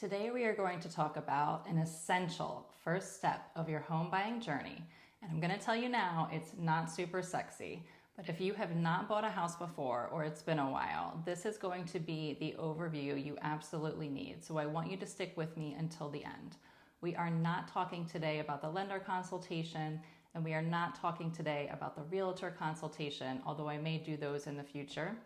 Today we are going to talk about an essential first step of your home buying journey. And I'm going to tell you now, it's not super sexy, but if you have not bought a house before or it's been a while, this is going to be the overview you absolutely need. So I want you to stick with me until the end. We are not talking today about the lender consultation, and we are not talking today about the realtor consultation, although I may do those in the future.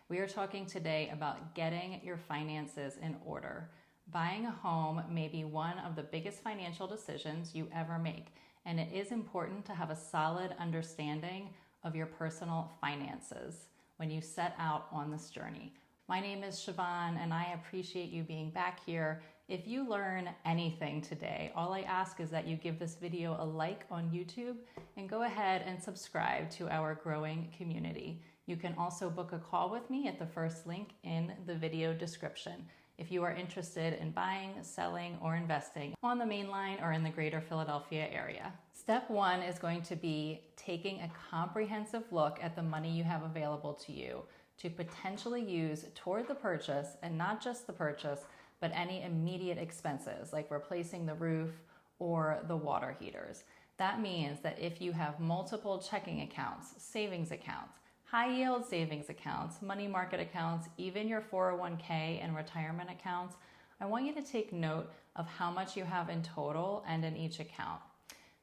We are talking today about getting your finances in order. Buying a home may be one of the biggest financial decisions you ever make, and it is important to have a solid understanding of your personal finances when you set out on this journey. My name is Siobhan, and I appreciate you being back here. If you learn anything today, all I ask is that you give this video a like on YouTube and go ahead and subscribe to our growing community. You can also book a call with me at the first link in the video description if you are interested in buying, selling, or investing on the main line or in the greater Philadelphia area. Step one is going to be taking a comprehensive look at the money you have available to you to potentially use toward the purchase, and not just the purchase, but any immediate expenses like replacing the roof or the water heaters. That means that if you have multiple checking accounts, savings accounts, high yield savings accounts, money market accounts, even your 401k and retirement accounts, I want you to take note of how much you have in total and in each account.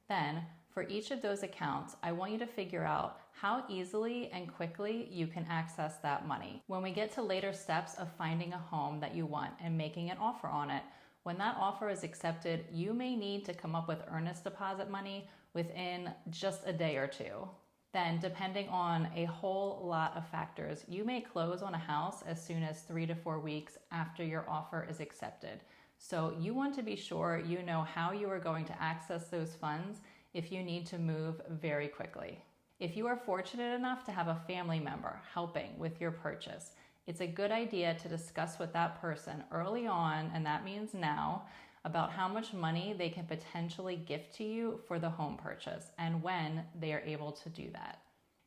Then, for each of those accounts, I want you to figure out how easily and quickly you can access that money. When we get to later steps of finding a home that you want and making an offer on it, when that offer is accepted, you may need to come up with earnest deposit money within just a day or two. Then, depending on a whole lot of factors, you may close on a house as soon as 3 to 4 weeks after your offer is accepted. So you want to be sure you know how you are going to access those funds if you need to move very quickly. If you are fortunate enough to have a family member helping with your purchase, it's a good idea to discuss with that person early on, and that means now, about how much money they can potentially gift to you for the home purchase and when they are able to do that.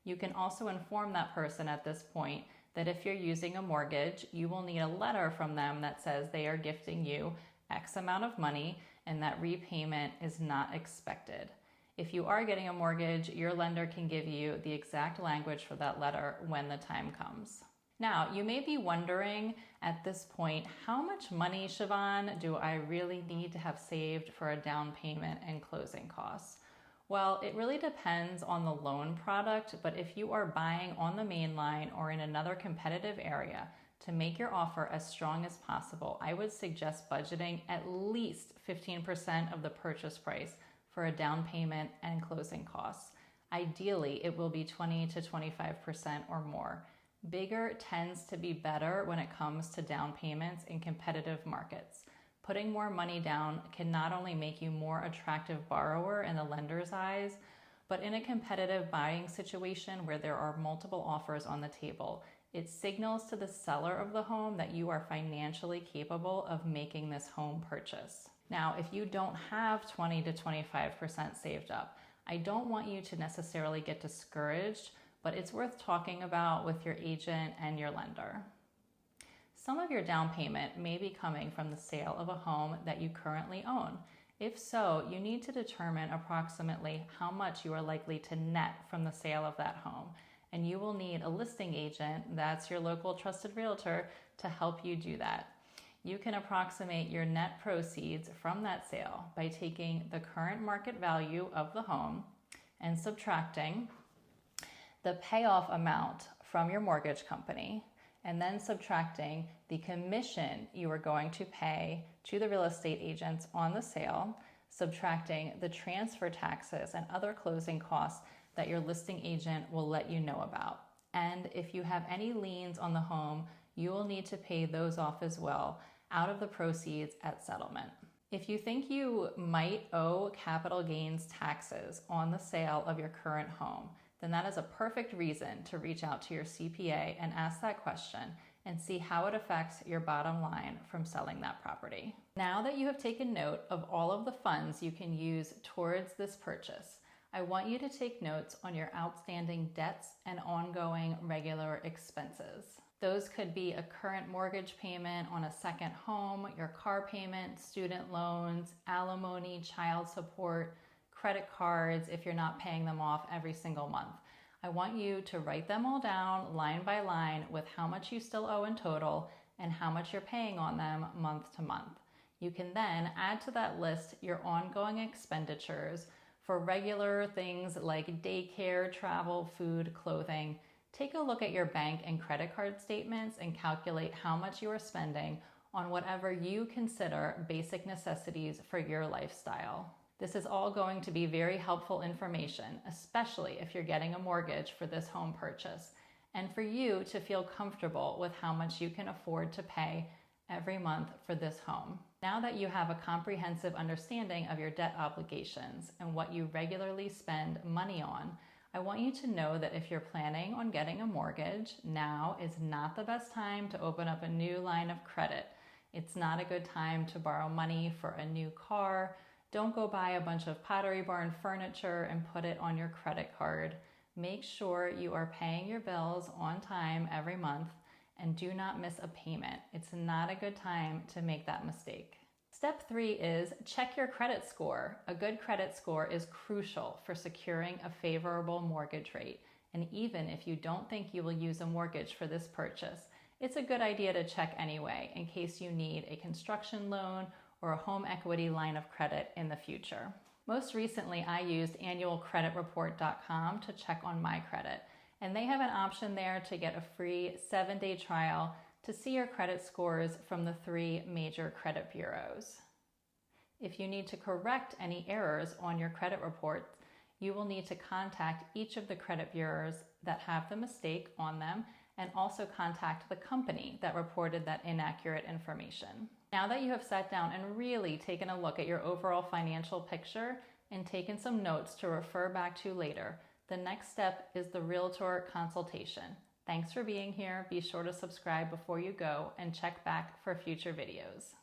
You can also inform that person at this point that if you're using a mortgage, you will need a letter from them that says they are gifting you X amount of money and that repayment is not expected. If you are getting a mortgage, your lender can give you the exact language for that letter when the time comes. Now, you may be wondering at this point, how much money, Siobhan, do I really need to have saved for a down payment and closing costs? Well, it really depends on the loan product, but if you are buying on the main line or in another competitive area, to make your offer as strong as possible, I would suggest budgeting at least 15% of the purchase price for a down payment and closing costs. Ideally, it will be 20 to 25% or more. Bigger tends to be better when it comes to down payments in competitive markets. Putting more money down can not only make you more attractive borrower in the lender's eyes, but in a competitive buying situation where there are multiple offers on the table, it signals to the seller of the home that you are financially capable of making this home purchase. Now, if you don't have 20 to 25% saved up, I don't want you to necessarily get discouraged, but it's worth talking about with your agent and your lender. Some of your down payment may be coming from the sale of a home that you currently own. If so, you need to determine approximately how much you are likely to net from the sale of that home. And you will need a listing agent, that's your local trusted realtor, to help you do that. You can approximate your net proceeds from that sale by taking the current market value of the home and subtracting the payoff amount from your mortgage company, and then subtracting the commission you are going to pay to the real estate agents on the sale, subtracting the transfer taxes and other closing costs that your listing agent will let you know about. And if you have any liens on the home, you will need to pay those off as well out of the proceeds at settlement. If you think you might owe capital gains taxes on the sale of your current home, then that is a perfect reason to reach out to your CPA and ask that question and see how it affects your bottom line from selling that property. Now that you have taken note of all of the funds you can use towards this purchase, I want you to take notes on your outstanding debts and ongoing regular expenses. Those could be a current mortgage payment on a second home, your car payment, student loans, alimony, child support, credit cards if you're not paying them off every single month. I want you to write them all down line by line with how much you still owe in total and how much you're paying on them month to month. You can then add to that list your ongoing expenditures for regular things like daycare, travel, food, clothing. Take a look at your bank and credit card statements and calculate how much you are spending on whatever you consider basic necessities for your lifestyle. This is all going to be very helpful information, especially if you're getting a mortgage for this home purchase, and for you to feel comfortable with how much you can afford to pay every month for this home. Now that you have a comprehensive understanding of your debt obligations and what you regularly spend money on, I want you to know that if you're planning on getting a mortgage, now is not the best time to open up a new line of credit. It's not a good time to borrow money for a new car. Don't go buy a bunch of Pottery Barn furniture and put it on your credit card. Make sure you are paying your bills on time every month and do not miss a payment. It's not a good time to make that mistake. Step 3 is check your credit score. A good credit score is crucial for securing a favorable mortgage rate. And even if you don't think you will use a mortgage for this purchase, it's a good idea to check anyway in case you need a construction loan or a home equity line of credit in the future. Most recently, I used annualcreditreport.com to check on my credit, and they have an option there to get a free 7-day trial to see your credit scores from the 3 major credit bureaus. If you need to correct any errors on your credit report, you will need to contact each of the credit bureaus that have the mistake on them and also contact the company that reported that inaccurate information. Now that you have sat down and really taken a look at your overall financial picture and taken some notes to refer back to later, the next step is the Realtor consultation. Thanks for being here. Be sure to subscribe before you go and check back for future videos.